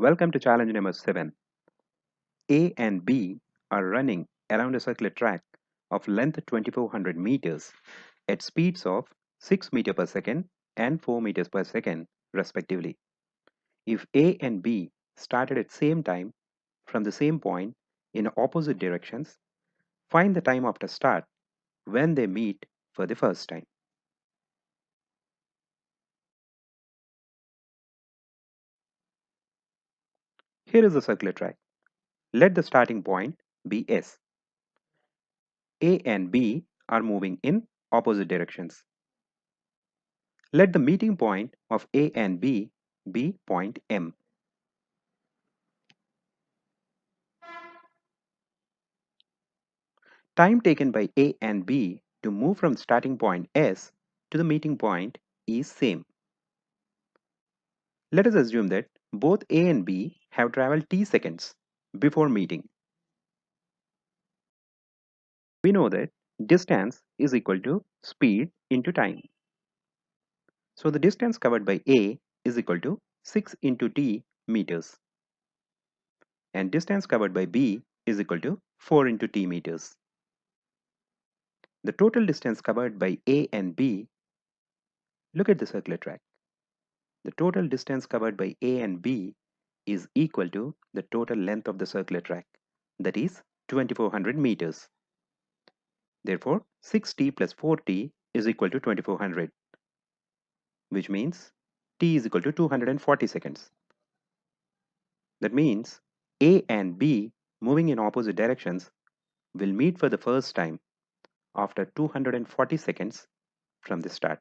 Welcome to challenge number 7. A and B are running around a circular track of length 2400 meters at speeds of 6 meters per second and 4 meters per second respectively. If A and B started at same time from the same point in opposite directions, find the time after start when they meet for the first time. Here is the circular track. Let the starting point be S. A and B are moving in opposite directions. Let the meeting point of A and B be point M. Time taken by A and B to move from starting point S to the meeting point is same. Let us assume that both A and B have traveled t seconds before meeting. We know that distance is equal to speed into time. So the distance covered by A is equal to 6 into t meters. And distance covered by B is equal to 4 into t meters. The total distance covered by A and B, look at the circular track. The total distance covered by A and B is equal to the total length of the circular track, that is 2400 meters. Therefore, 6t plus 4t is equal to 2400, which means t is equal to 240 seconds. That means A and B moving in opposite directions will meet for the first time after 240 seconds from the start.